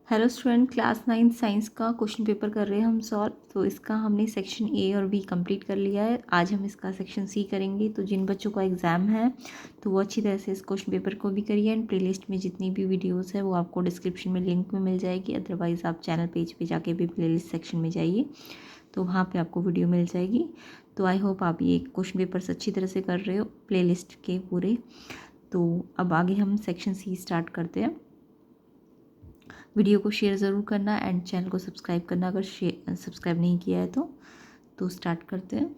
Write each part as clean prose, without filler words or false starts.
Hello student, class 9 science का question paper कर रहे हैं हम सॉल्व। तो इसका हमने सेक्शन ए और बी कंप्लीट कर लिया है। आज हम इसका सेक्शन सी करेंगे। तो जिन बच्चों का एग्ज़ाम है तो वो अच्छी तरह से इस क्वेश्चन पेपर को भी करिए। एंड प्लेलिस्ट में जितनी भी वीडियोस है वो आपको डिस्क्रिप्शन में लिंक में मिल जाएगी। अदरवाइज़ आप चैनल पेज पे जाके भी प्लेलिस्ट सेक्शन में जाइए, तो वहाँ पर आपको वीडियो मिल जाएगी। तो आई होप आप ये क्वेश्चन पेपर्स अच्छी तरह से कर रहे हो प्लेलिस्ट के पूरे। तो अब आगे हम सेक्शन सी स्टार्ट करते हैं। वीडियो को शेयर ज़रूर करना एंड चैनल को सब्सक्राइब करना अगर सब्सक्राइब नहीं किया है तो स्टार्ट करते हैं।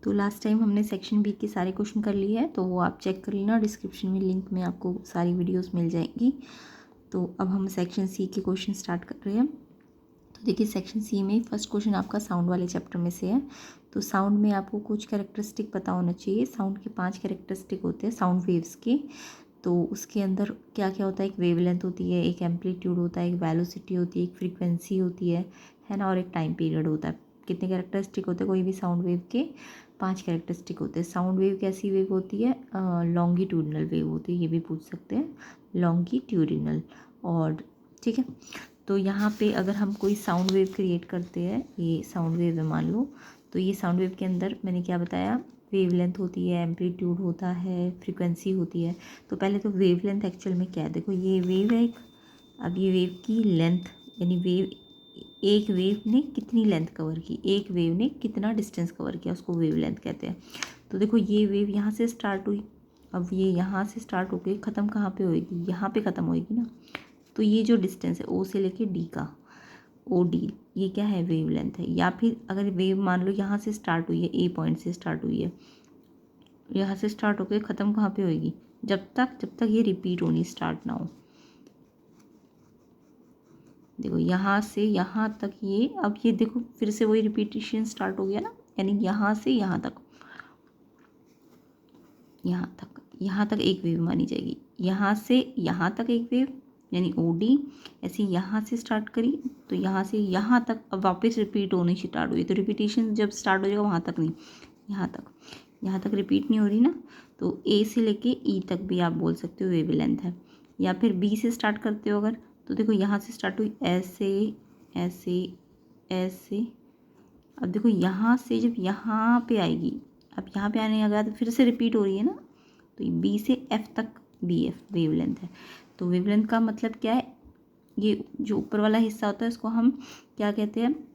तो लास्ट टाइम हमने सेक्शन बी के सारे क्वेश्चन कर लिए हैं, तो वो आप चेक कर लेना। डिस्क्रिप्शन में लिंक में आपको सारी वीडियोस मिल जाएंगी। तो अब हम सेक्शन सी के क्वेश्चन स्टार्ट कर रहे हैं। तो देखिए, सेक्शन सी में फर्स्ट क्वेश्चन आपका साउंड वाले चैप्टर में से है। तो साउंड में आपको कुछ कैरेक्टरिस्टिक पता होना चाहिए। साउंड के 5 कैरेक्टरिस्टिक होते हैं साउंड वेव्स के। तो उसके अंदर क्या क्या होता है, एक वेवलेंथ होती है, एक एम्पलीट्यूड होता है, एक वेलोसिटी होती है, एक फ्रीक्वेंसी होती है ना, और एक टाइम पीरियड होता है। कितने कैरेक्टरिस्टिक होते हैं कोई भी साउंड वेव के? 5 कैरेक्टरिस्टिक होते हैं। साउंड वेव कैसी वेव होती है? लॉन्गिट्यूडिनल वेव होती है, ये भी पूछ सकते हैं, लॉन्गिट्यूडिनल। और ठीक है, तो यहाँ पे अगर हम कोई साउंड वेव क्रिएट करते हैं, ये साउंड वेव है मान लो, तो ये साउंड वेव के अंदर मैंने क्या बताया, वेवलेंथ होती है, एम्पलीट्यूड होता है, फ्रीक्वेंसी होती है। तो पहले तो वेवलेंथ एक्चुअल में क्या है, देखो ये वेव है एक। अब ये वेव की लेंथ, यानी वेव, एक वेव ने कितनी लेंथ कवर की, एक वेव ने कितना डिस्टेंस कवर किया, उसको वेवलेंथ कहते हैं। तो देखो ये वेव यहाँ से स्टार्ट हुई, अब ये यहाँ से स्टार्ट होकर ख़त्म कहाँ पे होएगी, यहाँ पे ख़त्म होएगी ना। तो ये जो डिस्टेंस है ओ से लेके डी का, ओ डी, ये क्या है, वेवलेंथ है। या फिर अगर वेव मान लो यहाँ से स्टार्ट हुई है, ए पॉइंट से स्टार्ट हुई है, यहाँ से स्टार्ट होकर ख़त्म कहाँ पे होएगी, जब तक ये रिपीट होनी स्टार्ट ना हो। देखो यहाँ से यहाँ तक ये, अब ये देखो फिर से वही रिपीटेशन स्टार्ट हो गया ना, यानी यहाँ से यहाँ तक, यहाँ तक एक वेव मानी जाएगी। यहाँ से यहाँ तक एक वेव यानी ओ डी, ऐसे यहाँ से स्टार्ट करी तो यहाँ से यहाँ तक अब वापस रिपीट होनी स्टार्ट हुई। तो रिपीटेशन जब स्टार्ट हो जाएगा वहाँ तक नहीं, यहाँ तक रिपीट नहीं हो रही ना। तो ए से लेके ई तक भी आप बोल सकते हो वेवलेंथ है। या फिर बी से स्टार्ट करते हो अगर, तो देखो यहाँ से स्टार्ट हुई ऐसे ऐसे ऐसे। अब देखो यहाँ से जब यहाँ पे आएगी, अब यहाँ पे आने लगा तो फिर से रिपीट हो रही है ना। तो बी से एफ तक, बी एफ वेवलेंथ है। तो वेवलेंथ का मतलब क्या है, ये जो ऊपर वाला हिस्सा होता है इसको हम क्या कहते हैं,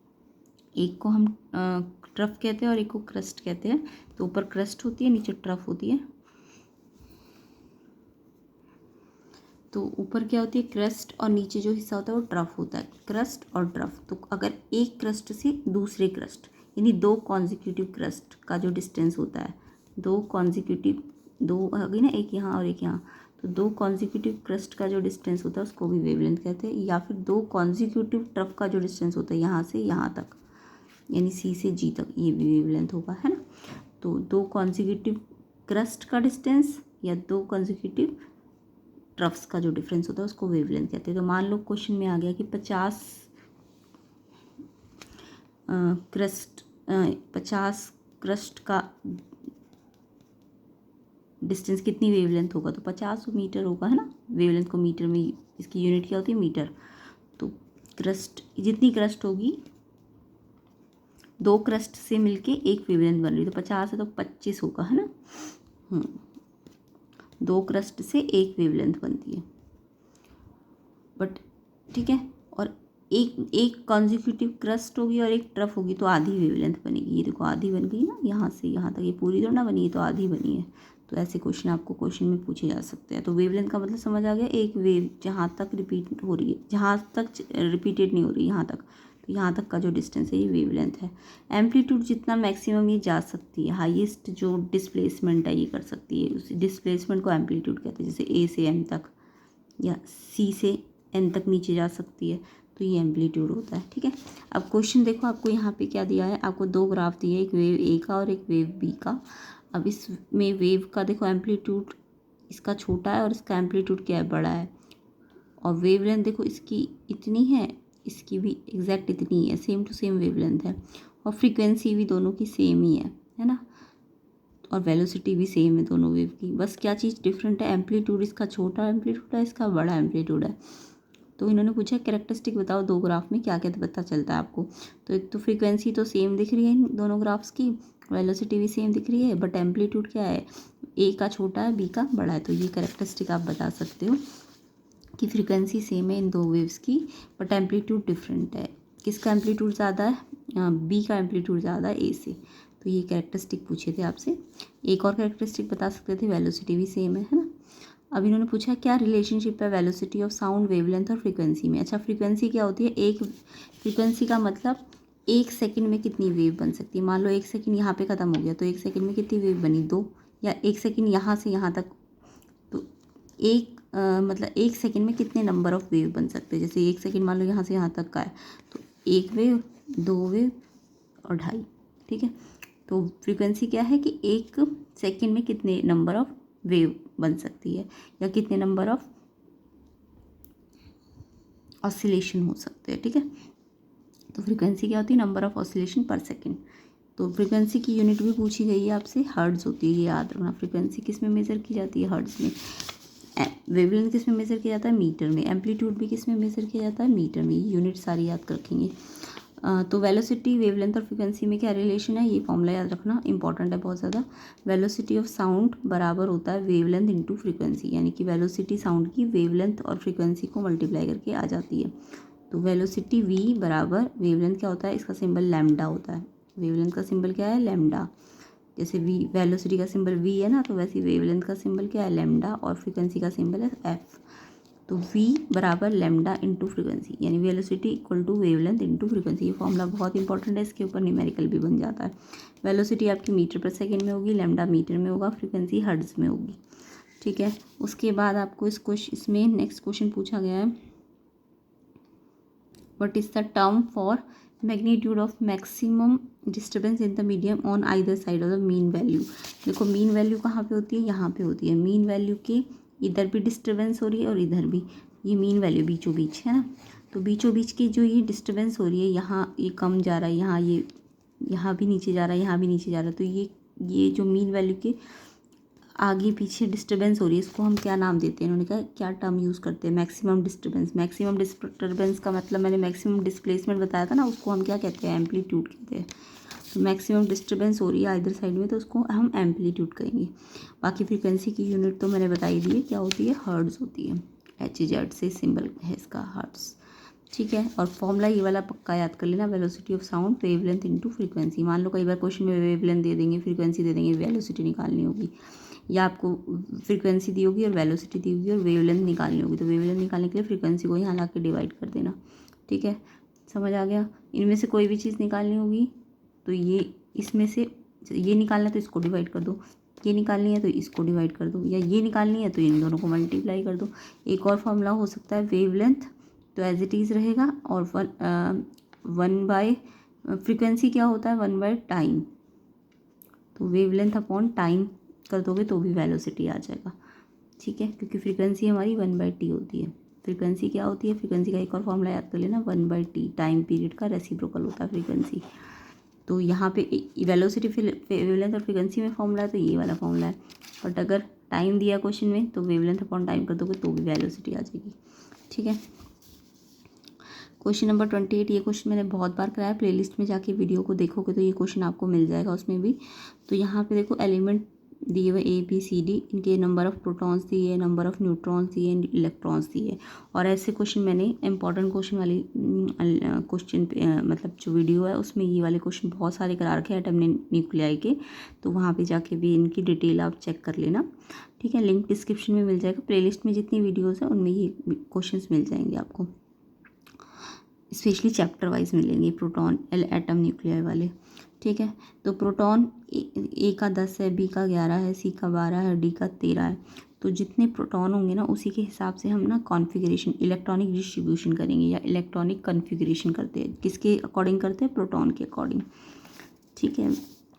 एक को हम ट्रफ कहते हैं और एक को क्रस्ट कहते हैं। तो ऊपर क्रस्ट होती है, नीचे ट्रफ होती है। तो ऊपर क्या होती है, क्रस्ट, और नीचे जो हिस्सा होता है वो ट्रफ होता है, क्रस्ट और ट्रफ। तो अगर एक क्रस्ट से दूसरे क्रस्ट, यानी 2 कॉन्जिक्यूटिव क्रस्ट का जो डिस्टेंस होता है, 2 कॉन्जिक्यूटिव, 2 हो गई ना, एक यहाँ और एक यहाँ, तो 2 कॉन्जिक्यूटिव क्रस्ट का जो डिस्टेंस होता है उसको भी वेवलेंथ कहते हैं। या फिर 2 कॉन्जिक्यूटिव ट्रफ का जो डिस्टेंस होता है यहाँ से यहाँ तक, यानी सी से जी तक, ये भी वेवलेंथ होगा, है ना। तो 2 कॉन्जिक्यूटिव क्रस्ट का डिस्टेंस या 2 कॉन्जिक्यूटिव ट्रफ्स का जो डिफरेंस होता है उसको वेवलेंथ कहते हैं। तो मान लो क्वेश्चन में आ गया कि 50 क्रस्ट का डिस्टेंस कितनी वेवलेंथ होगा, तो 50 मीटर होगा, है ना। वेवलेंथ को मीटर में, इसकी यूनिट क्या होती है, मीटर। तो क्रस्ट, जितनी क्रस्ट होगी, 2 क्रस्ट से मिलके एक वेवलेंथ बन रही है, तो 50 है तो 25 होगा, है ना। 2 क्रस्ट से एक वेवलेंथ बनती है, बट ठीक है। और एक कॉन्जिक्यूटिव क्रस्ट होगी और एक ट्रफ होगी तो आधी वेवलेंथ बनेगी। ये देखो आधी बन गई ना, यहाँ से यहाँ तक, ये पूरी तो ना बनी है, तो आधी बनी है। तो ऐसे क्वेश्चन आपको क्वेश्चन में पूछे जा सकते हैं। तो वेवलेंथ का मतलब समझ आ गया, एक वेव जहाँ तक रिपीट हो रही है, जहाँ तक रिपीटेड नहीं हो रही, यहाँ तक, तो यहाँ तक का जो डिस्टेंस है ये वेवलेंथ है। एम्पलीट्यूड जितना मैक्सिमम ये जा सकती है, हाईएस्ट जो डिस्प्लेसमेंट है ये कर सकती है, उस डिस्प्लेसमेंट को एम्पलीट्यूड कहते हैं। जैसे ए से एम तक या सी से एन तक नीचे जा सकती है, तो ये एम्पलीट्यूड होता है, ठीक है। अब क्वेश्चन देखो, आपको यहाँ पे क्या दिया है, आपको 2 ग्राफ दिए, एक वेव ए का और एक वेव बी का। अब इसमें वेव का देखो एम्पलीट्यूड इसका छोटा है और इसका एम्पलीट्यूड क्या है, बड़ा है। और वेवलेंथ देखो इसकी इतनी है, इसकी भी एग्जैक्ट इतनी है, सेम टू सेम वेवलेंथ है। और फ्रीक्वेंसी भी दोनों की सेम ही है ना। और वेलोसिटी भी सेम है दोनों वेव की। बस क्या चीज़ डिफरेंट है, एम्पलीट्यूड इसका छोटा एम्पलीट्यूड है, इसका बड़ा एम्पलीट्यूड है। तो इन्होंने पूछा कैरेक्टरिस्टिक बताओ दो ग्राफ में क्या क्या पता चलता है आपको। तो एक तो फ्रीक्वेंसी तो सेम दिख रही है इन दोनों ग्राफ्स की, वेलोसिटी भी सेम दिख रही है, बट एम्पलीट्यूड क्या है, ए का छोटा है बी का बड़ा है। तो ये कैरेक्टरिस्टिक आप बता सकते हो कि फ्रीक्वेंसी सेम है इन दो वेव्स की, बट एम्पलीट्यूड डिफरेंट है। किसका एम्पलीट्यूड ज़्यादा है, बी का एम्पलीट्यूड ज़्यादा है ए से। तो ये कैरेक्टरिस्टिक पूछे थे आपसे। एक और कैरेक्टरिस्टिक बता सकते थे, वेलोसिटी भी सेम है ना। अब इन्होंने पूछा क्या रिलेशनशिप है वेलोसिटी ऑफ साउंड, वेवलेंथ और फ्रीक्वेंसी में। अच्छा, फ्रीक्वेंसी क्या होती है, एक फ्रीक्वेंसी का मतलब एक सेकंड में कितनी वेव बन सकती है। मान लो एक सेकंड यहाँ पे ख़त्म हो गया तो एक सेकंड में कितनी वेव बनी, 2, या एक सेकंड यहाँ से यहाँ तक, तो मतलब एक सेकंड में कितने नंबर ऑफ वेव बन सकते हैं। जैसे एक सेकंड मान लो यहाँ से यहाँ तक का है तो एक वेव, 2 वेव और 2.5, ठीक है। तो फ्रीक्वेंसी क्या है कि एक सेकंड में कितने नंबर ऑफ वेव बन सकती है या कितने नंबर ऑफ ऑसिलेशन हो सकते हैं, ठीक है। तो फ्रीक्वेंसी क्या होती है, नंबर ऑफ ऑसिलेशन पर सेकंड। तो फ्रीक्वेंसी की यूनिट भी पूछी गई है आपसे, हर्ट्ज होती है, ये याद रखना। फ्रीक्वेंसी किस में मेज़र की जाती है, हर्ट्ज में। वेवलेंथ किस में मेज़र किया जाता है, मीटर में। एम्पलीट्यूड भी किस में मेज़र किया जाता है, मीटर में। ये यूनिट सारी याद रखेंगे। तो वेलोसिटी, वेवलेंथ और फ्रीक्वेंसी में क्या रिलेशन है, ये फॉर्मूला याद रखना, इंपॉर्टेंट है बहुत ज़्यादा। वेलोसिटी ऑफ साउंड बराबर होता है वेवलेंथ इंटू फ्रीक्वेंसी, यानी कि वेलोसिटी साउंड की वेवलेंथ और फ्रीक्वेंसी को मल्टीप्लाई करके आ जाती है। तो वेलोसिटी v बराबर वेवलेंथ क्या होता है, इसका सिंबल लैम्डा होता है। वेवलेंथ का सिंबल क्या है, लैम्डा। जैसे v वेलोसिटी का सिंबल v है ना, तो वैसे वेवलेंथ का सिंबल क्या है, लैम्डा, और फ्रीक्वेंसी का सिंबल है f। तो v बराबर लैम्डा इंटू फ्रीक्वेंसी, यानी velocity equal to wavelength into frequency. ये फॉर्मूला बहुत इंपॉर्टेंट है, इसके ऊपर न्यूमेरिकल भी बन जाता है। वेलोसिटी आपकी मीटर पर सेकेंड में होगी, लैम्डा मीटर में होगा, फ्रीक्वेंसी हर्ट्ज में होगी, ठीक है। उसके बाद आपको इसमें नेक्स्ट क्वेश्चन पूछा गया है, what is the term for magnitude of maximum disturbance in the medium on either side of the mean value. देखो मीन वैल्यू कहाँ पे होती है, यहाँ पे होती है। मीन वैल्यू के इधर भी डिस्टर्बेंस हो रही है और इधर भी, ये मीन वैल्यू बीचों बीच है ना। तो बीचों बीच की जो ये डिस्टर्बेंस हो रही है, यहाँ ये कम जा रहा है, यहाँ ये, यहाँ भी नीचे जा रहा है, यहाँ भी नीचे जा रहा है। तो ये जो मीन वैल्यू के आगे पीछे डिस्टर्बेंस हो रही है, इसको हम क्या नाम देते हैं, उन्होंने कहा क्या टर्म यूज़ करते हैं, मैक्सिमम डिस्टर्बेंस। मैक्सिमम डिस्टर्बेंस का मतलब मैंने मैक्सिमम डिस्प्लेसमेंट बताया था ना, उसको हम क्या कहते हैं, एम्पलीट्यूड कहते हैं। तो मैक्सिमम डिस्टर्बेंस हो रही है इधर साइड में, तो उसको हम एम्पलीट्यूड कहेंगे। बाकी फ्रीक्वेंसी की यूनिट तो मैंने बताई दी है, क्या होती है, हर्ट्ज होती है। HZ से सिंबल है इसका, हर्ट्ज, ठीक है। और फॉर्मूला ये वाला पक्का याद कर लेना, velocity of sound wavelength into frequency. मान लो कई बार क्वेश्चन में वेवलेंथ दे देंगे, फ्रीक्वेंसी दे देंगे, वेलोसिटी निकालनी होगी, या आपको फ्रीक्वेंसी दी होगी और वेलोसिटी दी होगी और वेवलेंथ निकालनी होगी। तो वेवलेंथ निकालने के लिए फ्रीक्वेंसी को यहाँ ला के डिवाइड कर देना, ठीक है। समझ आ गया। इनमें से कोई भी चीज़ निकालनी होगी तो ये, इसमें से ये निकालना है तो इसको डिवाइड कर दो, ये निकालनी है तो इसको डिवाइड कर दो, या ये निकालनी है तो इन दोनों को मल्टीप्लाई कर दो। एक और फॉर्मूला हो सकता है वेवलेंथ, तो एज इट इज़ रहेगा, और वन बाय फ्रीक्वेंसी क्या होता है, 1 बाय टाइम। तो वेवलेंथ अपॉन टाइम कर दोगे तो भी वेलोसिटी आ जाएगा, ठीक है, क्योंकि फ्रीक्वेंसी हमारी 1/t होती है। फ्रीक्वेंसी क्या होती है, फ्रीक्वेंसी का एक और फॉर्मूला याद कर लेना, 1/t, टाइम पीरियड का रेसिप्रोकल होता है फ्रीक्वेंसी। तो यहाँ पे वेलोसिटी, वेवलेंथ और फ्रीक्वेंसी में फॉर्मूला है तो ये वाला फॉर्मूला है। बट अगर टाइम दिया क्वेश्चन में तो वेवलेंथ अपॉन टाइम कर दोगे तो भी वेलोसिटी आ जाएगी, ठीक है। क्वेश्चन नंबर 28, ये क्वेश्चन मैंने बहुत बार कराया, प्लेलिस्ट में जाके वीडियो को देखोगे तो ये क्वेश्चन आपको मिल जाएगा उसमें भी। तो यहाँ पे देखो एलिमेंट दिए हुए A B C D, इनके नंबर ऑफ प्रोटॉन्स दिए, नंबर ऑफ न्यूट्रॉन्स दिए, इलेक्ट्रॉन्स दिए। और ऐसे क्वेश्चन मैंने इंपॉर्टेंट क्वेश्चन वाली क्वेश्चन मतलब जो वीडियो है उसमें ये वाले क्वेश्चन बहुत सारे करा रखे हैं एटम न्यूक्लियाई के, तो वहाँ पे जाके भी इनकी डिटेल आप चेक कर लेना, ठीक है। लिंक डिस्क्रिप्शन में मिल जाएगा, प्लेलिस्ट में जितनी वीडियोज़ हैं उनमें ये क्वेश्चन मिल जाएंगे आपको, स्पेशली चैप्टर वाइज मिलेंगे, प्रोटॉन एटम न्यूक्लियाई वाले, ठीक है। तो प्रोटॉन ए का 10 है, बी का 11 है, सी का 12 है, डी का 13 है। तो जितने प्रोटॉन होंगे ना उसी के हिसाब से हम ना कॉन्फ़िगरेशन, इलेक्ट्रॉनिक डिस्ट्रीब्यूशन करेंगे, या इलेक्ट्रॉनिक कॉन्फ़िगरेशन करते हैं। किसके अकॉर्डिंग करते हैं, प्रोटॉन के अकॉर्डिंग, ठीक है।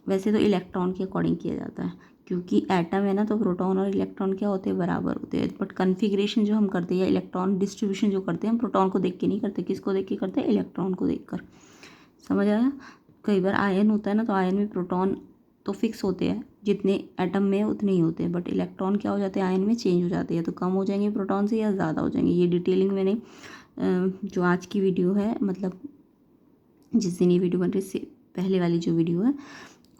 वैसे तो इलेक्ट्रॉन के अकॉर्डिंग किया जाता है, क्योंकि एटम है ना, तो प्रोटॉन और इलेक्ट्रॉन क्या होते हैं, बराबर होते हैं। बट कॉन्फ़िगरेशन जो हम करते हैं या इलेक्ट्रॉन डिस्ट्रीब्यूशन जो करते हैं, हम प्रोटॉन को देख के नहीं करते, किसको देख के करते हैं, इलेक्ट्रॉन को देख कर। समझ आया। कई बार आयन होता है ना, तो आयन में प्रोटॉन तो फिक्स होते हैं, जितने एटम में उतने ही होते हैं, बट इलेक्ट्रॉन क्या हो जाते हैं, आयन में चेंज हो जाते हैं, तो कम हो जाएंगे प्रोटॉन से या ज़्यादा हो जाएंगे। ये डिटेलिंग मैंने जो आज की वीडियो है, मतलब जिस दिन ये वीडियो बन रही है, इससे पहले वाली जो वीडियो है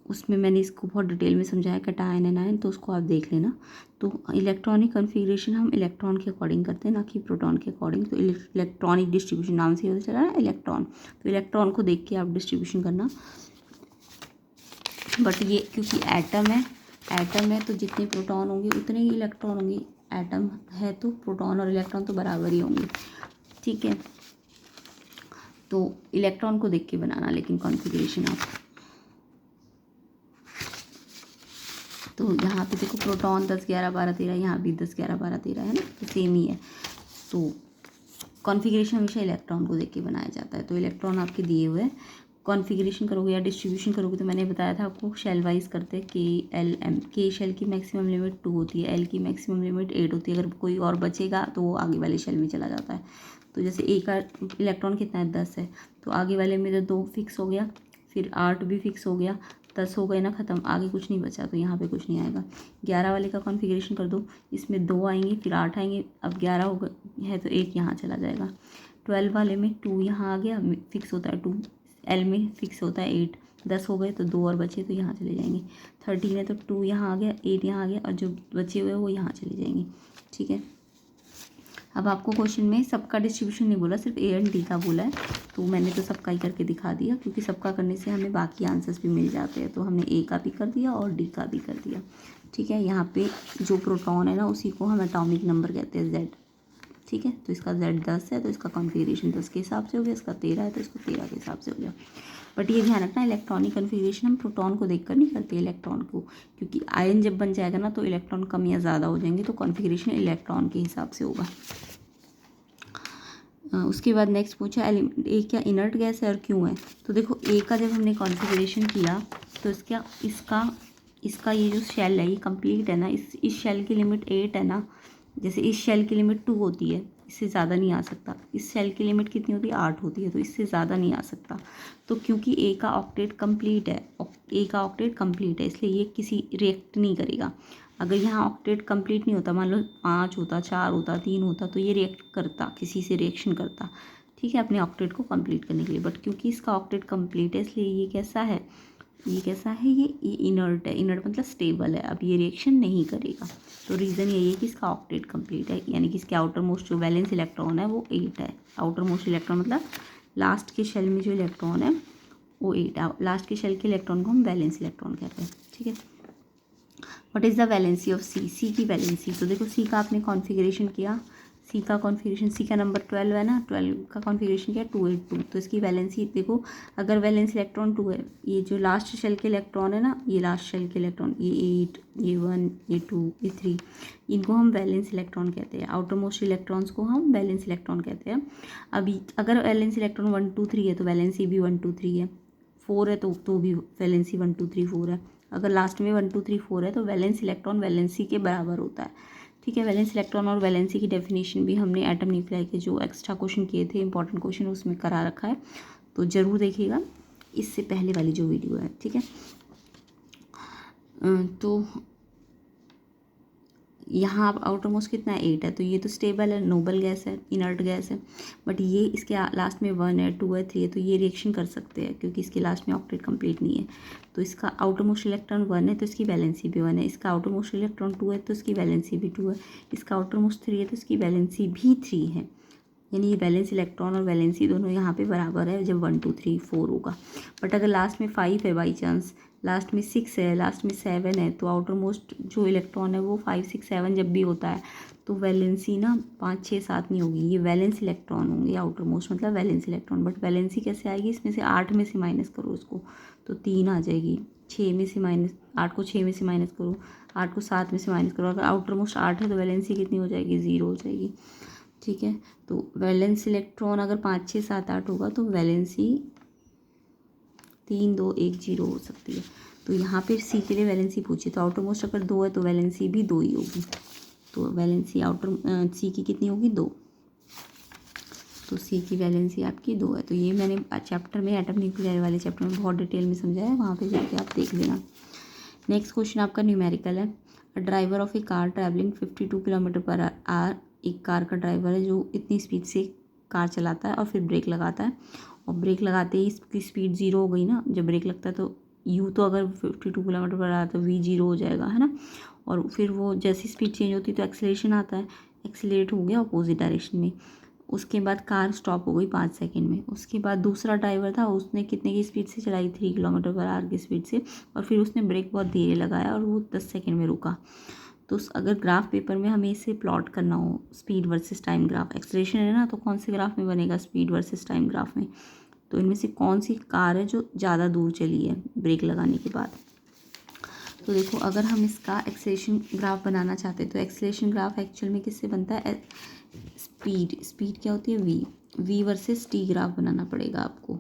उसमें मैंने इसको बहुत डिटेल में समझाया कैटायन एनायन, तो उसको आप देख लेना। तो इलेक्ट्रॉनिक कन्फिग्रेशन हम इलेक्ट्रॉन के अकॉर्डिंग करते हैं, ना कि प्रोटॉन के अकॉर्डिंग। तो इलेक्ट्रॉनिक डिस्ट्रीब्यूशन नाम से पता चला ना, इलेक्ट्रॉन, तो इलेक्ट्रॉन को देख के आप डिस्ट्रीब्यूशन करना। बट ये क्योंकि एटम है तो जितने प्रोटॉन होंगे उतने ही इलेक्ट्रॉन होंगे। एटम है तो प्रोटॉन और इलेक्ट्रॉन तो बराबर ही होंगे, ठीक है। तो इलेक्ट्रॉन को देख के बनाना लेकिन कॉन्फ़िगरेशन आप। तो यहाँ पे देखो प्रोटॉन 10 11 12 13, यहाँ भी 10 11 12 13 है ना, तो सेम ही है। तो कॉन्फ़िगरेशन हमेशा इलेक्ट्रॉन को देख के बनाया जाता है। तो इलेक्ट्रॉन आपके दिए हुए हैं, कॉन्फ़िगरेशन करोगे या डिस्ट्रीब्यूशन करोगे तो मैंने बताया था आपको शेल वाइज करते हैं। KLM, के शेल की मैक्सिमम लिमिट 2 होती है, L की मैक्सिमम लिमिट 8 होती है। अगर कोई और बचेगा तो वो आगे वाले शेल में चला जाता है। तो जैसे ए का इलेक्ट्रॉन कितना है, 10 है, तो आगे वाले में तो 2 फिक्स हो गया, फिर 8 भी फिक्स हो गया, 10 हो गए ना ख़त्म, आगे कुछ नहीं बचा, तो यहाँ पे कुछ नहीं आएगा। 11 वाले का कॉन्फ़िगरेशन कर दो, इसमें 2 आएंगे, फिर 8 आएंगे, अब 11 हो गए है तो 1 यहाँ चला जाएगा। 12 वाले में 2 यहाँ आ गया, फिक्स होता है 2, L में फिक्स होता है 8, 10 हो गए तो 2 और बचे तो यहाँ चले जाएंगे। 13 है तो 2 यहाँ आ गया, 8 यहाँ आ गया, और जो बचे हुए वो यहाँ चले जाएंगे, ठीक है। अब आपको क्वेश्चन में सबका डिस्ट्रीब्यूशन नहीं बोला, सिर्फ A एंड D का बोला है, तो मैंने तो सबका ही करके दिखा दिया, क्योंकि सबका करने से हमें बाकी आंसर्स भी मिल जाते हैं। तो हमने A का भी कर दिया और D का भी कर दिया, ठीक है। यहाँ पे जो प्रोटॉन है ना, उसी को हम एटॉमिक नंबर कहते हैं, Z, ठीक है। तो इसका Z 10 है तो इसका कॉन्फ़िगरेशन 10 के हिसाब से हो गया, इसका 13 है तो इसको 13 के हिसाब से हो गया। बट ये ध्यान रखना, इलेक्ट्रॉनिक कन्फिग्रेशन हम प्रोटॉन को देखकर नहीं करते, इलेक्ट्रॉन को, क्योंकि आयन जब बन जाएगा ना तो इलेक्ट्रॉन कम या ज़्यादा हो जाएंगे, तो कॉन्फिग्रेशन इलेक्ट्रॉन के हिसाब से होगा। उसके बाद नेक्स्ट पूछा एलिमेंट ए क्या इनर्ट गैस है और क्यों है। तो देखो ए का जब हमने कॉन्फ़िगरेशन किया तो इसका ये जो शेल है ये कंप्लीट है ना, इस शेल की लिमिट 8 है ना, जैसे इस शेल की लिमिट 2 होती है, इससे ज़्यादा नहीं आ सकता। इस शेल की लिमिट कितनी होती है, 8 होती है, तो इससे ज़्यादा नहीं आ सकता। तो क्योंकि ए का ऑक्टेट कंप्लीट है, इसलिए ये किसी रिएक्ट नहीं करेगा। अगर यहाँ ऑक्टेट कंप्लीट नहीं होता, मान लो 5 होता, 4 होता, 3 होता, तो ये रिएक्ट करता, किसी से रिएक्शन करता, ठीक है, अपने ऑक्टेट को कंप्लीट करने के लिए। बट क्योंकि इसका ऑक्टेट कंप्लीट है, इसलिए ये कैसा है, ये इनर्ट है। इनर्ट मतलब स्टेबल है, अब ये रिएक्शन नहीं करेगा। तो रीज़न यही है कि इसका ऑक्टेट कंप्लीट है, यानी कि इसके आउटर मोस्ट जो वैलेंस इलेक्ट्रॉन है वो 8 है। आउटर मोस्ट इलेक्ट्रॉन मतलब लास्ट के शेल में जो इलेक्ट्रॉन है वो 8 है। लास्ट के शेल के इलेक्ट्रॉन को हम वैलेंस इलेक्ट्रॉन कहते हैं, ठीक है। What is the valency of C की वैलेंसी। तो देखो सी का आपने कॉन्फ़िगरेशन किया, सी का नंबर 12 है ना, 12 का कॉन्फ़िगरेशन किया 282, तो इसकी वैलेंसी देखो, अगर वैलेंस इलेक्ट्रॉन 2 है, ये जो लास्ट शेल के इलेक्ट्रॉन है ना, ये लास्ट शेल के इलेक्ट्रॉन, ये 8, ये 1, ये 2, ये 3, इनको हम वैलेंस इलेक्ट्रॉन कहते हैं। आउटर मोस्ट इलेक्ट्रॉन्स को हम वैलेंस इलेक्ट्रॉन कहते हैं। अभी अगर वैलेंस इलेक्ट्रॉन 1 2 3 है तो वैलेंसी भी 1 2 3 है, 4 है तो भी वैलेंसी 1 2 3 4 है। अगर लास्ट में 1 2 3 4 है तो वैलेंस इलेक्ट्रॉन वैलेंसी के बराबर होता है, ठीक है। वैलेंस इलेक्ट्रॉन और वैलेंसी की डेफिनेशन भी हमने एटम न्यूक्लियाई के जो एक्स्ट्रा क्वेश्चन किए थे, इंपॉर्टेंट क्वेश्चन, उसमें करा रखा है, तो ज़रूर देखिएगा इससे पहले वाली जो वीडियो है, ठीक है। तो यहाँ आप आउटर मोस्ट कितना है, 8 है, तो ये तो स्टेबल है, नोबल गैस है, इनर्ट गैस है। बट ये इसके लास्ट में 1 है, 2 है, 3 है, तो ये रिएक्शन कर सकते हैं, क्योंकि इसके लास्ट में ऑक्टेट कंप्लीट नहीं है। तो इसका आउटर मोस्ट इलेक्ट्रॉन 1 है तो इसकी वैलेंसी भी 1 है, इसका आउटर मोस्ट इलेक्ट्रॉन 2 है तो इसकी वैलेंसी भी 2 है, इसका आउटर मोस्ट 3 है तो इसकी वैलेंसी भी 3 है। यानी ये वैलेंस इलेक्ट्रॉन और वैलेंसी दोनों यहाँ पे बराबर है जब 1 2 3 4 होगा। बट अगर लास्ट में 5 है बाई चांस, लास्ट में 6 है, लास्ट में 7 है, तो आउटर मोस्ट जो इलेक्ट्रॉन है वो 5 6 7 जब भी होता है तो वैलेंसी ना 5 6 7 नहीं होगी, ये वैलेंस इलेक्ट्रॉन होंगे आउटर मोस्ट, मतलब वैलेंस इलेक्ट्रॉन। बट वैलेंसी कैसे आएगी, इसमें से 8 में से माइनस करो इसको तो 3 आ जाएगी, 6 में से माइनस 8 को 6 में से माइनस करो, 8 को 7 में से माइनस करो, अगर आउटर मोस्ट 8 है तो वैलेंसी कितनी हो जाएगी, 0 हो जाएगी, ठीक है। तो वैलेंस इलेक्ट्रॉन अगर 5 6 7 8 होगा तो वैलेंसी 3 2 1 0 हो सकती है। तो यहाँ पे सी के लिए वैलेंसी पूछी, तो आउटर मोस्ट अगर 2 है तो वैलेंसी भी 2 ही होगी, तो वैलेंसी आउटर सी की कितनी होगी, 2। तो सी की वैलेंसी आपकी 2 है। तो ये मैंने चैप्टर में एटम न्यूक्लियर वाले चैप्टर में बहुत डिटेल में समझाया है, वहाँ पे जाके आप देख लेना। नेक्स्ट क्वेश्चन आपका न्यूमेरिकल है। Driver of A car travelling 52 kilometre per hour, एक कार का ड्राइवर है जो इतनी स्पीड से कार चलाता है और फिर ब्रेक लगाता है, और ब्रेक लगाते ही इसकी स्पीड 0 हो गई ना। जब ब्रेक लगता है तो यू तो अगर 52 किलोमीटर पर आ रहा है तो वी 0 हो जाएगा, है ना। और फिर वो जैसी स्पीड चेंज होती है तो एक्सीलरेशन आता है, एक्सीलरेट हो गया अपोजिट डायरेक्शन में। उसके बाद कार स्टॉप हो गई 5 सेकंड में। उसके बाद दूसरा ड्राइवर था, उसने कितने की स्पीड से चलाई, 3 किलोमीटर पर आवर की स्पीड से, और फिर उसने ब्रेक बहुत धीरे लगाया और वो 10 सेकंड में रुका। तो अगर ग्राफ पेपर में हमें इसे प्लॉट करना हो, speed versus time graph, acceleration है ना, तो कौन से ग्राफ में बनेगा, स्पीड वर्सेस टाइम ग्राफ में। तो इनमें से कौन सी कार है जो ज़्यादा दूर चली है ब्रेक लगाने के बाद। तो देखो, अगर हम इसका एक्सेलरेशन ग्राफ बनाना चाहते हैं तो एक्सेलरेशन ग्राफ एक्चुअल में किससे बनता है, स्पीड क्या होती है, वी वर्सेस टी ग्राफ बनाना पड़ेगा आपको।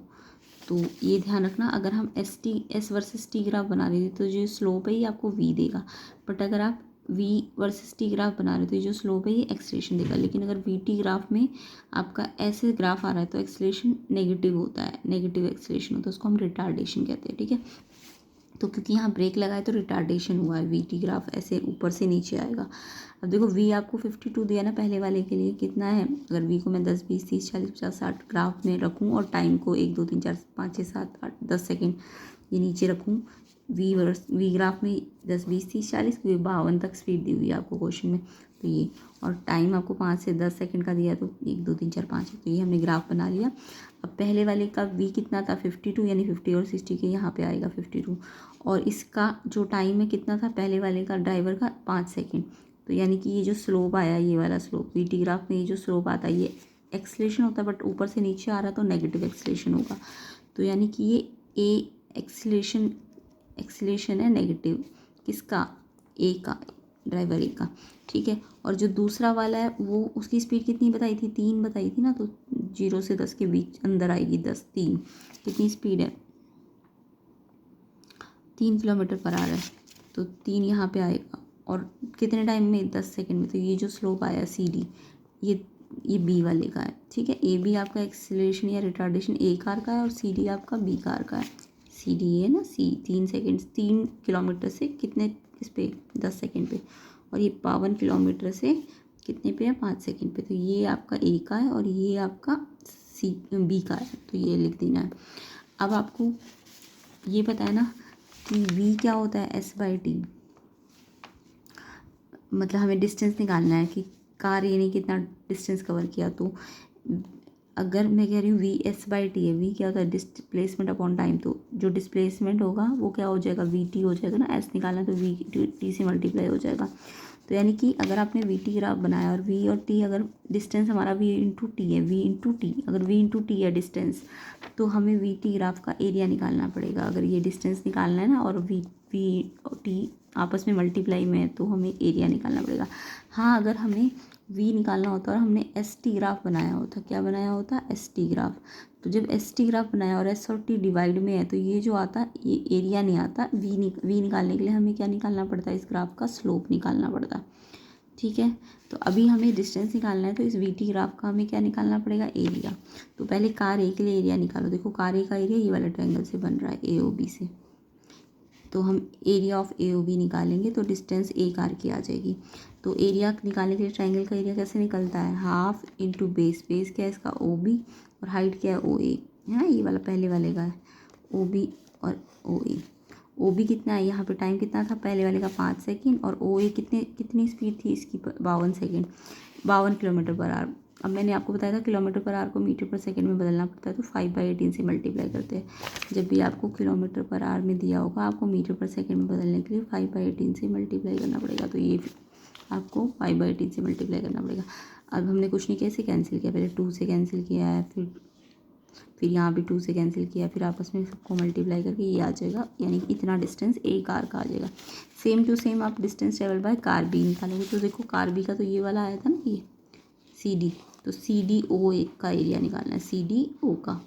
तो ये ध्यान रखना, अगर हम एस वर्सेस टी ग्राफ बना रहे थे तो जो स्लोप है ये आपको वी देगा, बट अगर आप वी वर्सेस टी ग्राफ बना रहे हो तो जो स्लोप है ये एक्सेलरेशन देगा। लेकिन अगर वी टी ग्राफ में आपका ऐसे ग्राफ आ रहा है तो एक्सेलरेशन नेगेटिव होता है, नेगेटिव एक्सेलरेशन होता है, उसको हम रिटार्डेशन कहते हैं, ठीक है। तो क्योंकि यहाँ ब्रेक लगाए तो रिटार्डेशन हुआ है, वी टी ग्राफ ऐसे ऊपर से नीचे आएगा। अब देखो, वी आपको 52 दिया ना पहले वाले के लिए, कितना है, अगर वी को मैं 10 20 30 40 50 60 ग्राफ में रखूँ और टाइम को 1 2 3 4 5 6 7 8 10 सेकेंड ये नीचे रखूँ, वी ग्राफ में 10 20 30 40 क्योंकि 52 तक स्पीड दी हुई है आपको क्वेश्चन में, तो ये, और टाइम आपको 5 से 10 सेकंड का दिया तो 1 2 3 4 5, तो ये हमने ग्राफ बना लिया। अब पहले वाले का वी कितना था, 52, यानी 50 और 60 के यहाँ पे आएगा 52, और इसका जो टाइम है कितना था पहले वाले का ड्राइवर का, 5 सेकंड। तो यानी कि ये जो स्लोप आया, ये वाला स्लोप वी टी ग्राफ में ये जो स्लोप आता है ये एक्सेलरेशन होता है, बट ऊपर से नीचे आ रहा है तो नेगेटिव एक्सेलरेशन होगा। तो यानी कि ये ए एक्सेलरेशन है नेगेटिव, किसका, ए का, ड्राइवर ए का, ठीक है। और जो दूसरा वाला है वो उसकी स्पीड कितनी बताई थी, 3 बताई थी ना, तो 0 से 10 के बीच अंदर आएगी, 10 3 कितनी स्पीड है, 3 किलोमीटर पर आ रहा है, तो 3 यहाँ पे आएगा, और कितने टाइम में, 10 सेकंड में। तो ये जो स्लोप आया सी डी, ये बी वाले का है, ठीक है। ए बी आपका एक्सीलरेशन या रिटार्डेशन ए कार का है, और सी डी आपका बी कार का है। सी डी है ना, सी 3 सेकेंड, 3 किलोमीटर से कितने, किस पे, 10 सेकेंड पे, और ये 52 किलोमीटर से कितने पे है, 5 सेकेंड पे। तो ये आपका ए का है और ये आपका बी का है, तो ये लिख देना है। अब आपको ये पता है ना कि वी क्या होता है, एस बाई टी, मतलब हमें डिस्टेंस निकालना है कि कार ये नहीं कितना डिस्टेंस कवर किया। तो अगर मैं कह रही हूँ वी एस बाई टी है, वी क्या होता है, डिस्प्लेसमेंट अपॉन टाइम, तो जो डिस्प्लेसमेंट होगा वो क्या हो जाएगा, वी टी हो जाएगा ना, एस निकालना है तो वी टी से मल्टीप्लाई हो जाएगा। तो यानी कि अगर आपने वी टी ग्राफ बनाया और वी और टी, अगर डिस्टेंस हमारा वी इंटू टी है, वी इंटू टी, अगर वी इंटू टी है डिस्टेंस, तो हमें वी टी ग्राफ का एरिया निकालना पड़ेगा। अगर ये डिस्टेंस निकालना है ना और वी और टी आपस में मल्टीप्लाई में है तो हमें एरिया निकालना पड़ेगा। हाँ, अगर हमें वी निकालना होता और हमने एस टी ग्राफ बनाया होता, क्या बनाया होता, एस टी ग्राफ। तो जब एस टी ग्राफ बनाया और एस और टी डिवाइड में है तो ये जो आता ये एरिया नहीं आता, वी निकालने के लिए हमें क्या निकालना पड़ता है, इस ग्राफ का स्लोप निकालना पड़ता, ठीक है। तो अभी हमें डिस्टेंस निकालना है तो इस वी टी ग्राफ का हमें क्या निकालना पड़ेगा, एरिया। तो पहले कार ए के लिए एरिया निकालो। देखो कार ए का एरिया ये वाला ट्रायंगल से बन रहा है, ए ओ बी से, तो हम area of A O B निकालेंगे तो डिस्टेंस ए कार की आ जाएगी। तो एरिया निकालने के लिए ट्रायंगल का एरिया कैसे निकलता है, हाफ इंटू बेस, बेस क्या है इसका, ओ बी, और हाइट क्या है, ओ ए, है ना, ये वाला पहले वाले का है, ओ बी और ओ ए। ओ बी कितना है, यहाँ पे टाइम कितना था पहले वाले का, 5 सेकेंड, और ओ ए कितनी स्पीड थी इसकी, 52 सेकेंड, 52 किलोमीटर पर आवर। अब मैंने आपको बताया था किलोमीटर पर आवर को मीटर पर सेकंड में बदलना पड़ता है, तो 5/18 से मल्टीप्लाई करते हैं। जब भी आपको किलोमीटर पर आवर में दिया होगा, आपको मीटर पर सेकंड में बदलने के लिए 5/18 से मल्टीप्लाई करना पड़ेगा। तो ये आपको 5/18 से मल्टीप्लाई करना पड़ेगा। अब हमने कुछ नहीं किया, इसे कैंसिल किया, पहले 2 से कैंसिल किया है, फिर यहाँ भी 2 से कैंसिल किया, फिर आपस में सबको मल्टीप्लाई करके ये आ जाएगा, यानी कि इतना डिस्टेंस ए कार का आ जाएगा। सेम टू सेम आप distance travel by car B निकालोगे। तो देखो कार बी का तो ये वाला आया था ना, ये सी डी, तो सी डी ओ ए का एरिया निकालना है, सी डी ओ का।